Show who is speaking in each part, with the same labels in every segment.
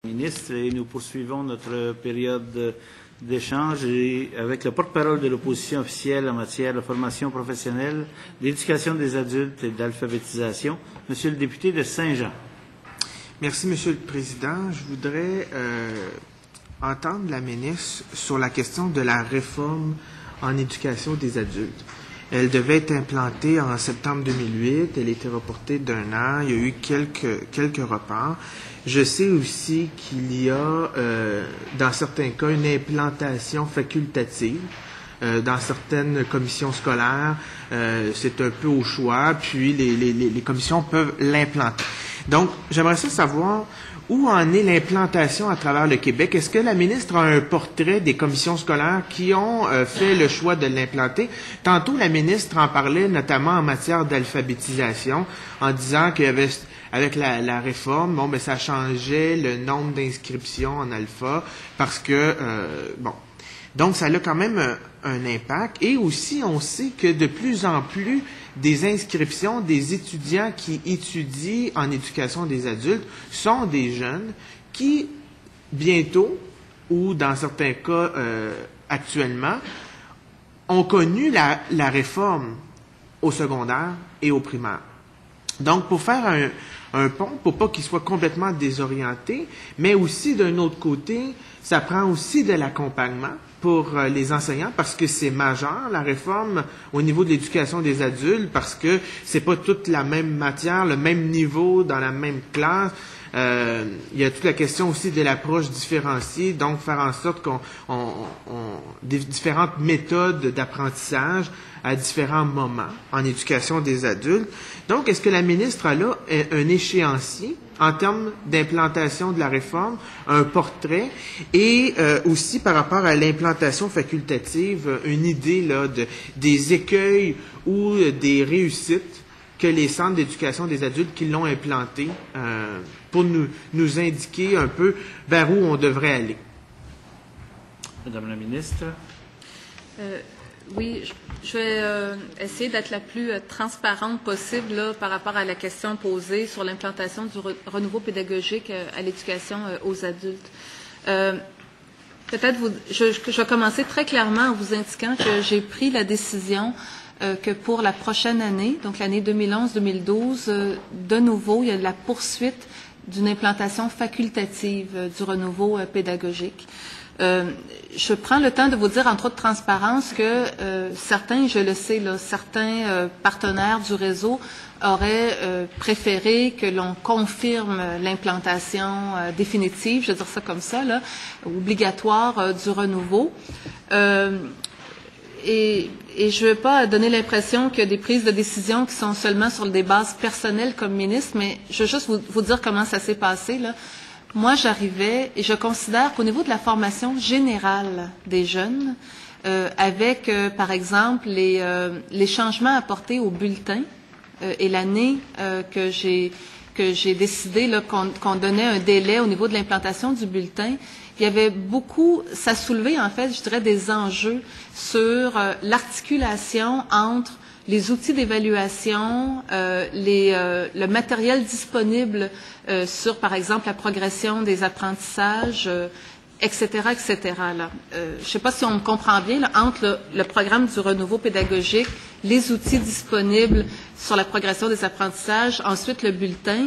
Speaker 1: Ministre, et nous poursuivons notre période d'échange avec le porte-parole de l'opposition officielle en matière de formation professionnelle, d'éducation des adultes et d'alphabétisation, Monsieur le député de Saint-Jean.
Speaker 2: Merci, Monsieur le Président. Je voudrais entendre la ministre sur la question de la réforme en éducation des adultes. Elle devait être implantée en septembre 2008. Elle a été reportée d'un an. Il y a eu quelques reports. Je sais aussi qu'il y a, dans certains cas, une implantation facultative. Dans certaines commissions scolaires, c'est un peu au choix, puis les commissions peuvent l'implanter. Donc, j'aimerais savoir où en est l'implantation à travers le Québec. Est-ce que la ministre a un portrait des commissions scolaires qui ont fait le choix de l'implanter? Tantôt, la ministre en parlait notamment en matière d'alphabétisation, en disant qu'il y avait, avec la réforme, ça changeait le nombre d'inscriptions en alpha, parce que, donc ça a quand même un impact. Et aussi, on sait que de plus en plus, des inscriptions des étudiants qui étudient en éducation des adultes sont des jeunes qui, bientôt, ou dans certains cas actuellement, ont connu la réforme au secondaire et au primaire. Donc, pour faire un pont, pour pas qu'il soit complètement désorienté, mais aussi d'un autre côté, ça prend aussi de l'accompagnement pour les enseignants parce que c'est majeur, la réforme au niveau de l'éducation des adultes, parce que c'est pas toute la même matière, le même niveau dans la même classe. Il y a toute la question aussi de l'approche différenciée, donc faire en sorte qu'on des différentes méthodes d'apprentissage à différents moments en éducation des adultes. Donc, est-ce que la ministre a là un échéancier en termes d'implantation de la réforme, un portrait, et aussi par rapport à l'implantation facultative, une idée là, des écueils ou des réussites que les centres d'éducation des adultes qui l'ont implanté pour nous indiquer un peu vers où on devrait aller.
Speaker 1: Madame la ministre.
Speaker 3: Oui, je vais essayer d'être la plus transparente possible là, par rapport à la question posée sur l'implantation du renouveau pédagogique à l'éducation aux adultes. Peut-être je vais commencer très clairement en vous indiquant que j'ai pris la décision que pour la prochaine année, donc l'année 2011-2012, de nouveau, il y a la poursuite d'une implantation facultative du renouveau pédagogique. Je prends le temps de vous dire en toute transparence que certains, je le sais, là, certains partenaires du réseau auraient préféré que l'on confirme l'implantation définitive, je vais dire ça comme ça, là, obligatoire du renouveau. Et je ne veux pas donner l'impression qu'il y a des prises de décision qui sont seulement sur des bases personnelles comme ministre, mais je veux juste vous dire comment ça s'est passé, là. Moi, j'arrivais et je considère qu'au niveau de la formation générale des jeunes, avec, par exemple, les changements apportés au bulletin et l'année que j'ai décidé qu'on donnait un délai au niveau de l'implantation du bulletin, il y avait beaucoup, ça soulevait en fait, je dirais, des enjeux sur l'articulation entre les outils d'évaluation, le matériel disponible sur, par exemple, la progression des apprentissages, etc., etc. Là. Je ne sais pas si on me comprend bien, là, entre le programme du renouveau pédagogique, les outils disponibles sur la progression des apprentissages, ensuite le bulletin.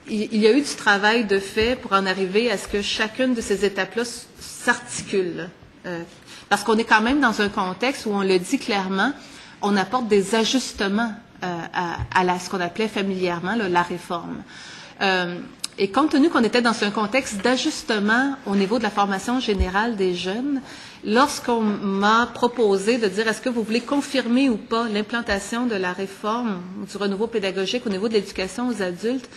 Speaker 3: Il y a eu du travail de fait pour en arriver à ce que chacune de ces étapes-là s'articule. Parce qu'on est quand même dans un contexte où on le dit clairement, on apporte des ajustements à ce qu'on appelait familièrement là, la réforme. Et compte tenu qu'on était dans un contexte d'ajustement au niveau de la formation générale des jeunes, lorsqu'on m'a proposé de dire est-ce que vous voulez confirmer ou pas l'implantation de la réforme du renouveau pédagogique au niveau de l'éducation aux adultes,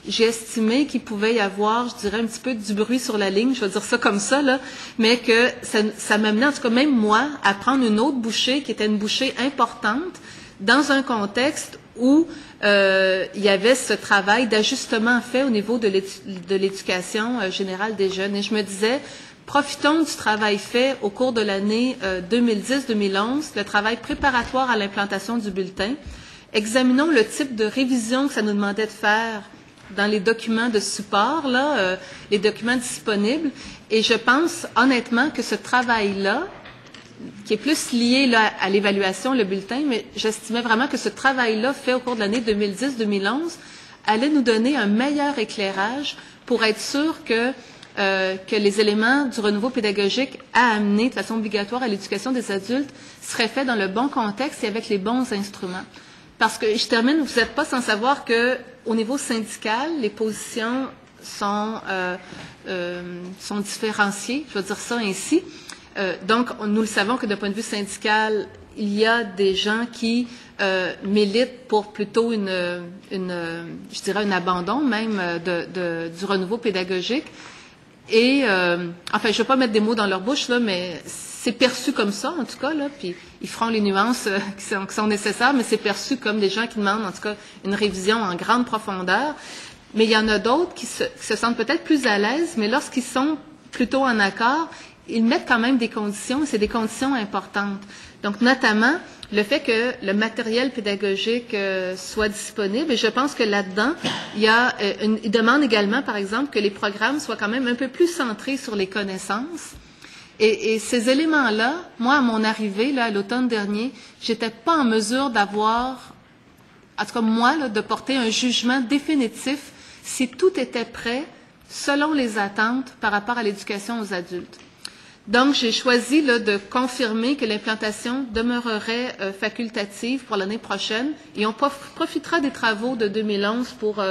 Speaker 3: j'ai estimé qu'il pouvait y avoir, je dirais, un petit peu du bruit sur la ligne, je vais dire ça comme ça, là, mais que ça m'amenait, en tout cas même moi, à prendre une autre bouchée qui était une bouchée importante dans un contexte où il y avait ce travail d'ajustement fait au niveau de l'éducation générale des jeunes. Et je me disais, profitons du travail fait au cours de l'année 2010-2011, le travail préparatoire à l'implantation du bulletin. Examinons le type de révision que ça nous demandait de faire dans les documents de support, là, les documents disponibles. Et je pense honnêtement que ce travail-là, qui est plus lié là, à l'évaluation, le bulletin, mais j'estimais vraiment que ce travail-là fait au cours de l'année 2010-2011 allait nous donner un meilleur éclairage pour être sûr que les éléments du renouveau pédagogique à amener de façon obligatoire à l'éducation des adultes seraient faits dans le bon contexte et avec les bons instruments. Parce que, je termine, vous n'êtes pas sans savoir que au niveau syndical, les positions sont différenciées, je vais dire ça ainsi. Donc, nous le savons que d'un point de vue syndical, il y a des gens qui militent pour plutôt je dirais, un abandon même du renouveau pédagogique. Et, enfin, je ne vais pas mettre des mots dans leur bouche, là, mais c'est perçu comme ça, en tout cas, là, puis ils feront les nuances qui sont nécessaires, mais c'est perçu comme des gens qui demandent, en tout cas, une révision en grande profondeur. Mais il y en a d'autres qui se sentent peut-être plus à l'aise, mais lorsqu'ils sont plutôt en accord, ils mettent quand même des conditions, et c'est des conditions importantes. Donc, notamment, le fait que le matériel pédagogique soit disponible, et je pense que là-dedans, il demande également, par exemple, que les programmes soient quand même un peu plus centrés sur les connaissances. Et ces éléments-là, moi, à mon arrivée, là, à l'automne dernier, j'étais pas en mesure d'avoir, en tout cas moi, là, de porter un jugement définitif si tout était prêt selon les attentes par rapport à l'éducation aux adultes. Donc, j'ai choisi là, de confirmer que l'implantation demeurerait facultative pour l'année prochaine et on profitera des travaux de 2011 pour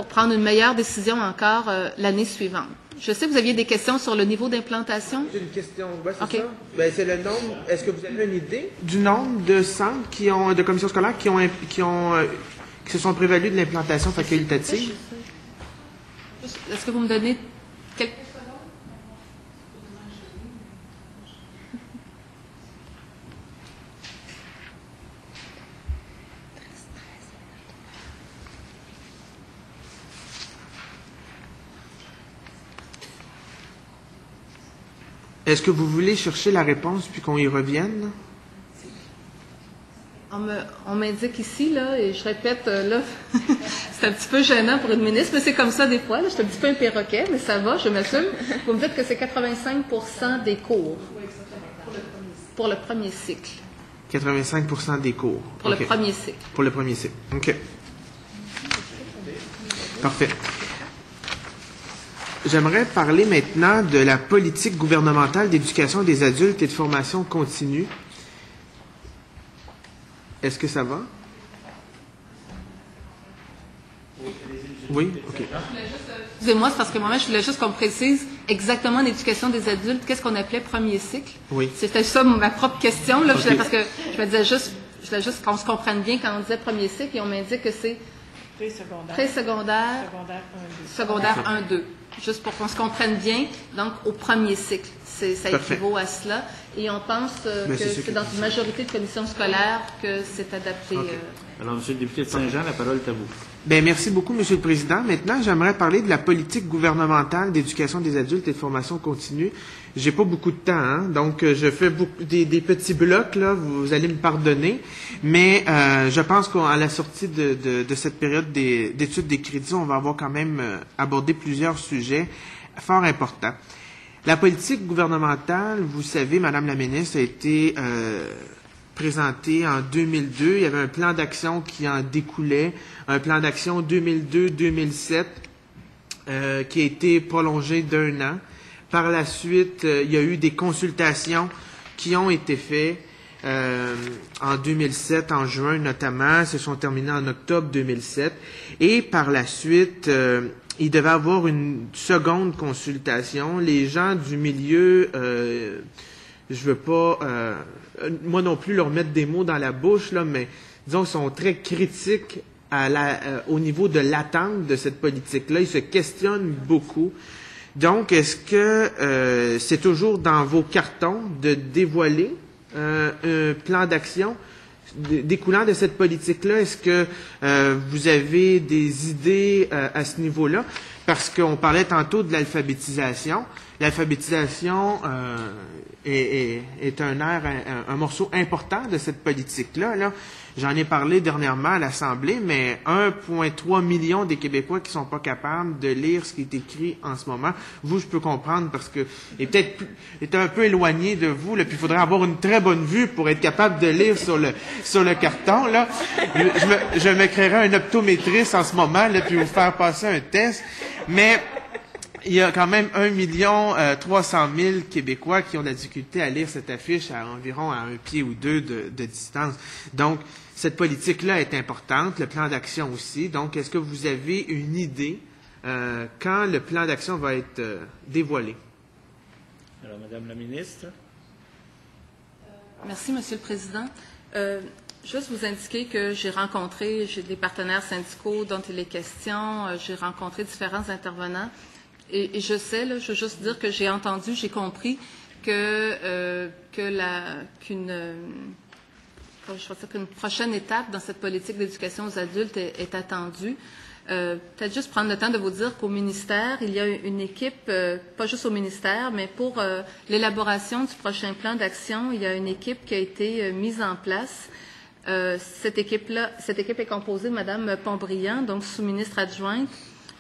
Speaker 3: prendre une meilleure décision encore l'année suivante. Je sais que vous aviez des questions sur le niveau d'implantation.
Speaker 2: J'ai une question. Ouais, c'est
Speaker 3: okay.
Speaker 2: Ça. Ben, c'est le nombre. Est-ce que vous avez une idée du nombre de centres de commissions scolaires qui se sont prévalus de l'implantation facultative?
Speaker 3: Est-ce que vous me donnez quelques...
Speaker 2: Est-ce que vous voulez chercher la réponse puis qu'on y revienne?
Speaker 3: On m'indique ici, là, et je répète, là, c'est un petit peu gênant pour une ministre, mais c'est comme ça des fois, là, je suis un petit peu un perroquet, mais ça va, je m'assume. Vous me dites que c'est 85% des cours pour le premier cycle.
Speaker 2: 85% des cours.
Speaker 3: Pour le premier cycle.
Speaker 2: Pour le premier cycle. OK. Parfait. J'aimerais parler maintenant de la politique gouvernementale d'éducation des adultes et de formation continue. Est-ce que ça va? Oui? OK.
Speaker 3: Excusez-moi, c'est parce que moi-même, je voulais juste qu'on précise exactement l'éducation des adultes, qu'est-ce qu'on appelait premier cycle.
Speaker 2: Oui.
Speaker 3: C'était ça ma propre question, là,
Speaker 2: Okay.
Speaker 3: parce que je voulais juste qu'on se comprenne bien quand on disait premier cycle et on m'indique que c'est pré-secondaire, secondaire 1-2. Juste pour qu'on se comprenne bien, donc au premier cycle. Ça équivaut à cela. Et on pense que c'est dans une majorité de commissions scolaires que c'est adapté.
Speaker 2: Okay.
Speaker 1: Alors, Monsieur le député de Saint-Jean, la parole est à vous.
Speaker 2: Bien, merci beaucoup, Monsieur le Président. Maintenant, j'aimerais parler de la politique gouvernementale d'éducation des adultes et de formation continue. J'ai pas beaucoup de temps, hein, donc je fais des petits blocs, là, vous allez me pardonner, mais je pense qu'à la sortie de cette période d'études des crédits, on va avoir quand même abordé plusieurs sujets fort importants. La politique gouvernementale, vous savez, Madame la ministre, a été présenté en 2002. Il y avait un plan d'action qui en découlait, un plan d'action 2002-2007 qui a été prolongé d'1 an. Par la suite, il y a eu des consultations qui ont été faites en 2007, en juin notamment, se sont terminées en octobre 2007. Et par la suite, il devait avoir une seconde consultation. Les gens du milieu, je veux pas, moi non plus, leur mettre des mots dans la bouche, là, mais disons qu'ils sont très critiques au niveau de l'attente de cette politique-là. Ils se questionnent beaucoup. Donc, est-ce que c'est toujours dans vos cartons de dévoiler un plan d'action découlant de cette politique-là? Est-ce que vous avez des idées à ce niveau-là? Parce qu'on parlait tantôt de l'alphabétisation. L'alphabétisation est un morceau important de cette politique-là. Là. J'en ai parlé dernièrement à l'Assemblée, mais 1,3 million des Québécois qui sont pas capables de lire ce qui est écrit en ce moment. Vous, je peux comprendre parce que est un peu éloigné de vous, là, puis il faudrait avoir une très bonne vue pour être capable de lire sur le carton, là. Je me créerais un optométriste en ce moment, là, puis vous faire passer un test. Mais il y a quand même 1,3 million Québécois qui ont de la difficulté à lire cette affiche à environ à 1 pied ou 2 de distance. Donc, cette politique-là est importante, le plan d'action aussi. Donc, est-ce que vous avez une idée quand le plan d'action va être dévoilé?
Speaker 1: Alors, Madame la ministre.
Speaker 3: Merci, Monsieur le Président. Juste vous indiquer que j'ai des partenaires syndicaux dont il est question, j'ai rencontré différents intervenants. Et je sais, là, je veux juste dire que j'ai entendu, j'ai compris qu'une prochaine étape dans cette politique d'éducation aux adultes est attendue. Peut-être juste prendre le temps de vous dire qu'au ministère, il y a une équipe, pas juste au ministère, mais pour l'élaboration du prochain plan d'action, il y a une équipe qui a été mise en place. Cette équipe est composée de Mme Pontbriand, donc sous-ministre adjointe,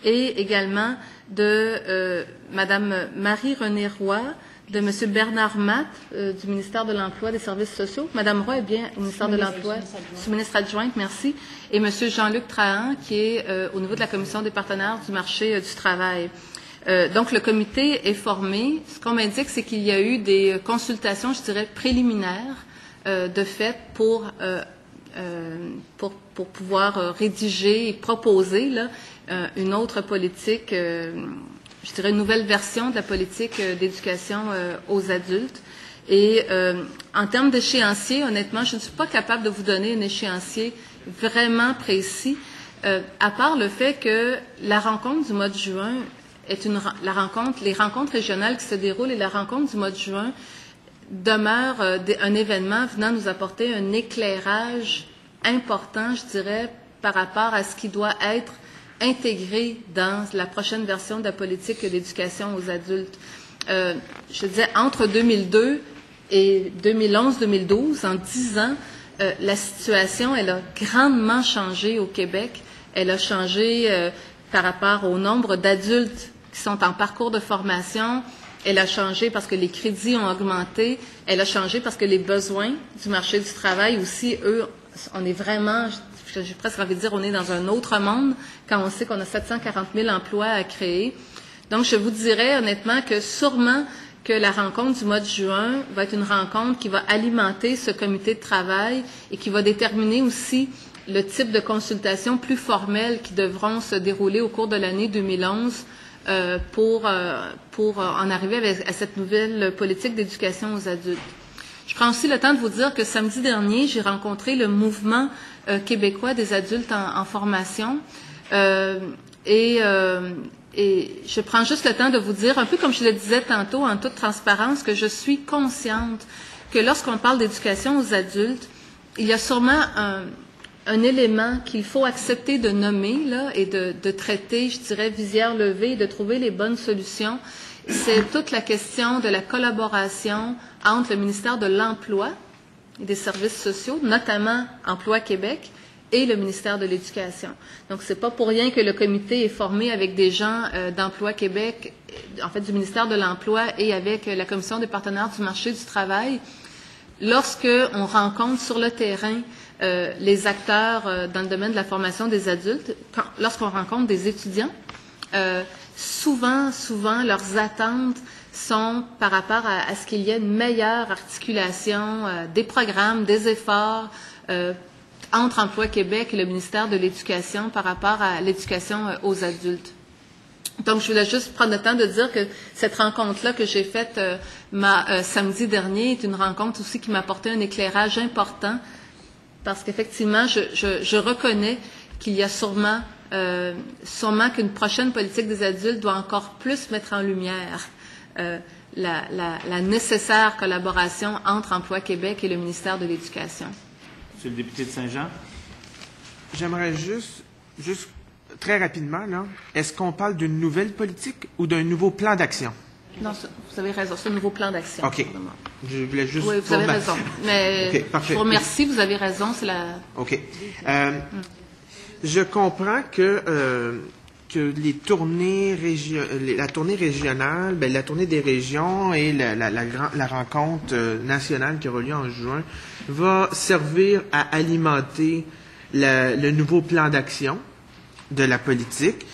Speaker 3: et également de Mme Marie-Renée Roy, de M. Bernard Matt, du ministère de l'Emploi et des Services sociaux. Mme Roy est bien au ministère de l'Emploi, sous-ministre adjointe, merci. Et M. Jean-Luc Trahan, qui est au niveau de la Commission des partenaires du marché du travail. Donc, le comité est formé. Ce qu'on m'indique, c'est qu'il y a eu des consultations, je dirais, préliminaires, de fait, pour pouvoir rédiger et proposer là, une autre politique, je dirais une nouvelle version de la politique d'éducation aux adultes. Et en termes d'échéancier, honnêtement, je ne suis pas capable de vous donner un échéancier vraiment précis, à part le fait que la rencontre du mois de juin les rencontres régionales qui se déroulent et la rencontre du mois de juin demeure un événement venant nous apporter un éclairage important, je dirais, par rapport à ce qui doit être intégré dans la prochaine version de la politique d'éducation aux adultes. Je disais, entre 2002 et 2011-2012, en 10 ans, la situation, elle a grandement changé au Québec. Elle a changé par rapport au nombre d'adultes qui sont en parcours de formation. Elle a changé parce que les crédits ont augmenté. Elle a changé parce que les besoins du marché du travail aussi, eux, on est vraiment, j'ai presque envie de dire, on est dans un autre monde quand on sait qu'on a 740 000 emplois à créer. Donc, je vous dirais honnêtement que sûrement que la rencontre du mois de juin va être une rencontre qui va alimenter ce comité de travail et qui va déterminer aussi le type de consultations plus formelles qui devront se dérouler au cours de l'année 2011 pour en arriver à cette nouvelle politique d'éducation aux adultes. Je prends aussi le temps de vous dire que samedi dernier, j'ai rencontré le mouvement québécois des adultes en formation et je prends juste le temps de vous dire, un peu comme je le disais tantôt, en toute transparence, que je suis consciente que lorsqu'on parle d'éducation aux adultes, il y a sûrement un élément qu'il faut accepter de nommer là, et de traiter, je dirais, visière levée, et de trouver les bonnes solutions. C'est toute la question de la collaboration entre le ministère de l'Emploi et des Services sociaux, notamment Emploi Québec, et le ministère de l'Éducation. Donc, c'est pas pour rien que le comité est formé avec des gens d'Emploi Québec, en fait du ministère de l'Emploi et avec la Commission des partenaires du marché du travail. Lorsque on rencontre sur le terrain les acteurs dans le domaine de la formation des adultes, lorsqu'on rencontre des étudiants, souvent, leurs attentes sont par rapport à ce qu'il y ait une meilleure articulation des programmes, des efforts entre Emploi Québec et le ministère de l'Éducation par rapport à l'éducation aux adultes. Donc, je voulais juste prendre le temps de dire que cette rencontre-là que j'ai faite samedi dernier est une rencontre aussi qui m'a apporté un éclairage important parce qu'effectivement, je reconnais qu'il y a sûrement qu'une prochaine politique des adultes doit encore plus mettre en lumière la nécessaire collaboration entre Emploi Québec et le ministère de l'Éducation.
Speaker 1: Monsieur le député de Saint-Jean.
Speaker 2: J'aimerais juste très rapidement, là, est-ce qu'on parle d'une nouvelle politique ou d'un nouveau plan d'action?
Speaker 3: Non, vous avez raison, c'est un nouveau plan d'action.
Speaker 2: OK. Je voulais juste...
Speaker 3: Oui, vous avez raison. Mais
Speaker 2: okay, parfait.
Speaker 3: Je vous remercie, vous avez raison, c'est la...
Speaker 2: OK. Je comprends que les tournées la tournée régionale, la tournée des régions et la rencontre nationale qui aura lieu en juin va servir à alimenter le nouveau plan d'action de la politique.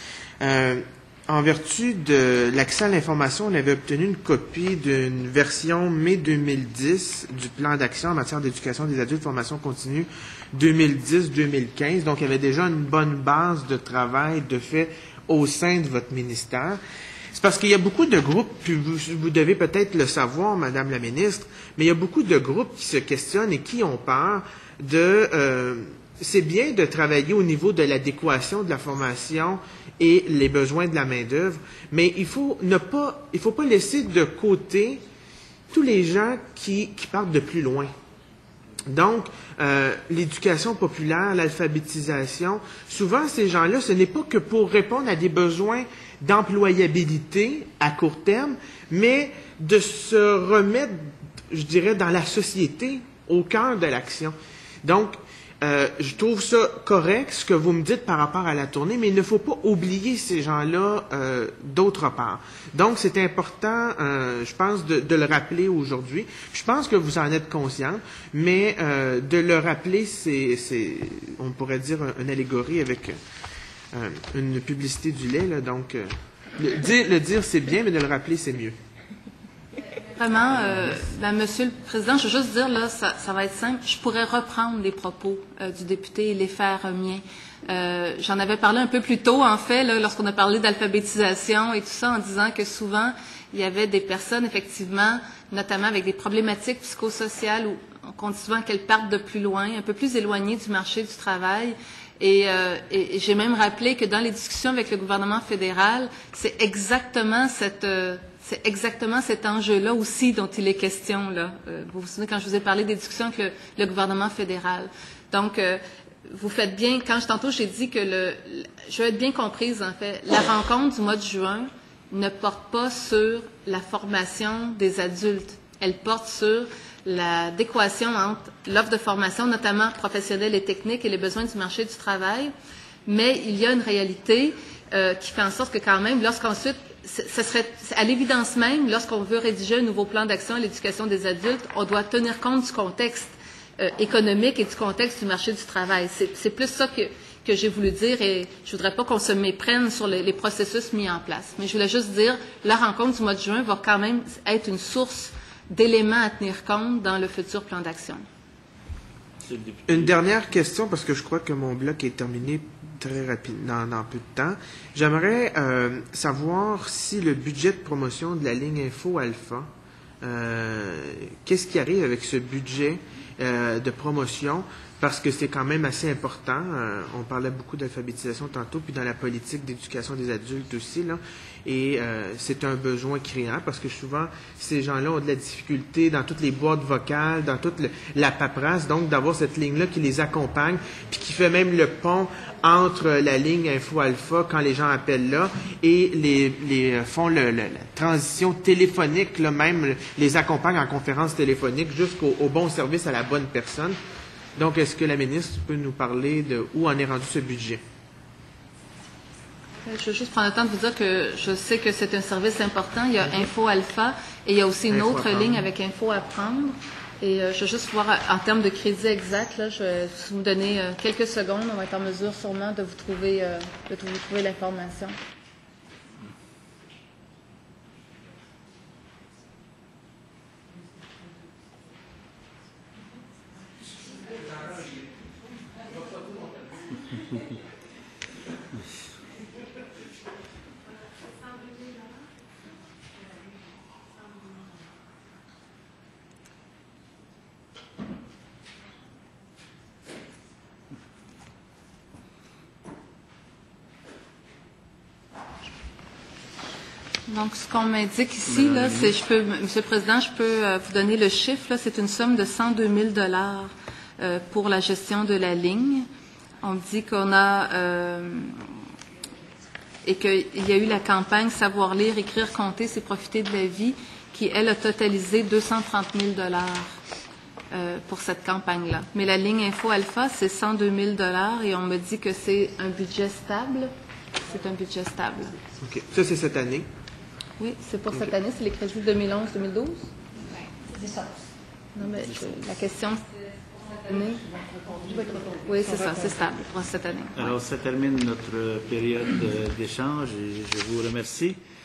Speaker 2: En vertu de l'accès à l'information, on avait obtenu une copie d'une version mai 2010 du plan d'action en matière d'éducation des adultes, formation continue 2010-2015. Donc, il y avait déjà une bonne base de travail de fait au sein de votre ministère. C'est parce qu'il y a beaucoup de groupes, puis vous devez peut-être le savoir, Madame la ministre, mais il y a beaucoup de groupes qui se questionnent et qui ont peur de... c'est bien de travailler au niveau de l'adéquation de la formation et les besoins de la main-d'œuvre, mais il faut pas laisser de côté tous les gens qui partent de plus loin. Donc, l'éducation populaire, l'alphabétisation, souvent ces gens-là, ce n'est pas que pour répondre à des besoins d'employabilité à court terme, mais de se remettre, je dirais, dans la société, au cœur de l'action. Donc, je trouve ça correct, ce que vous me dites par rapport à la tournée, mais il ne faut pas oublier ces gens-là d'autre part. Donc, c'est important, je pense, de le rappeler aujourd'hui. Je pense que vous en êtes conscient, mais de le rappeler, on pourrait dire, une allégorie avec une publicité du lait. Là, donc, le dire, c'est bien, mais de le rappeler, c'est mieux.
Speaker 3: Vraiment, Monsieur le Président, je veux juste dire, là, ça va être simple. Je pourrais reprendre les propos du député et les faire miens. J'en avais parlé un peu plus tôt, en fait, là, lorsqu'on a parlé d'alphabétisation et tout ça, en disant que souvent, il y avait des personnes, effectivement, notamment avec des problématiques psychosociales, où on dit souvent qu'elles partent de plus loin, un peu plus éloignées du marché du travail. Et j'ai même rappelé que dans les discussions avec le gouvernement fédéral, c'est exactement cet enjeu-là aussi dont il est question, là. Vous vous souvenez quand je vous ai parlé des discussions avec le gouvernement fédéral. Donc, vous faites bien, tantôt j'ai dit que je veux être bien comprise, en fait, la rencontre du mois de juin ne porte pas sur la formation des adultes. Elle porte sur l'adéquation entre l'offre de formation, notamment professionnelle et technique, et les besoins du marché du travail. Mais il y a une réalité qui fait en sorte que quand même, lorsqu'ensuite, ce serait à l'évidence même, lorsqu'on veut rédiger un nouveau plan d'action à l'éducation des adultes, on doit tenir compte du contexte économique et du contexte du marché du travail. C'est plus ça que j'ai voulu dire, et je voudrais pas qu'on se méprenne sur les processus mis en place. Mais je voulais juste dire, la rencontre du mois de juin va quand même être une source d'éléments à tenir compte dans le futur plan d'action.
Speaker 2: Une dernière question, parce que je crois que mon bloc est terminé très rapidement, dans peu de temps. J'aimerais savoir si le budget de promotion de la ligne Info Alpha, qu'est-ce qui arrive avec ce budget de promotion, parce que c'est quand même assez important. On parlait beaucoup d'alphabétisation tantôt, puis dans la politique d'éducation des adultes aussi, là. Et c'est un besoin criant, parce que souvent, ces gens-là ont de la difficulté dans toutes les boîtes vocales, dans toute la paperasse, donc d'avoir cette ligne-là qui les accompagne, puis qui fait même le pont entre la ligne Info Alpha, quand les gens appellent là, et font la transition téléphonique, là, même les accompagne en conférence téléphonique jusqu'au bon service à la bonne personne. Donc, est-ce que la ministre peut nous parler de où en est rendu ce budget?
Speaker 3: Je veux juste prendre le temps de vous dire que je sais que c'est un service important. Il y a Info Alpha et il y a aussi une autre ligne avec Info Apprendre. Et je veux juste voir en termes de crédit exact, là, je vais vous donner quelques secondes. On va être en mesure sûrement de vous trouver l'information. Donc, ce qu'on m'indique ici, là, c'est, Monsieur le Président, je peux vous donner le chiffre, là, c'est une somme de 102 000 $ pour la gestion de la ligne. On me dit qu'on a et qu'il y a eu la campagne Savoir lire, écrire, compter, c'est profiter de la vie, qui, elle, a totalisé 230 000 pour cette campagne-là. Mais la ligne Info Alpha, c'est 102 000 et on me dit que c'est un budget stable. C'est un budget stable.
Speaker 2: OK. Ça, c'est cette année?
Speaker 3: Oui, c'est pour cette année. C'est les crédits 2011-2012?
Speaker 4: C'est ça.
Speaker 3: Non, mais la question, c'est cette année. Oui, c'est ça. C'est stable pour cette année.
Speaker 1: Alors, ça termine notre période d'échange et je vous remercie.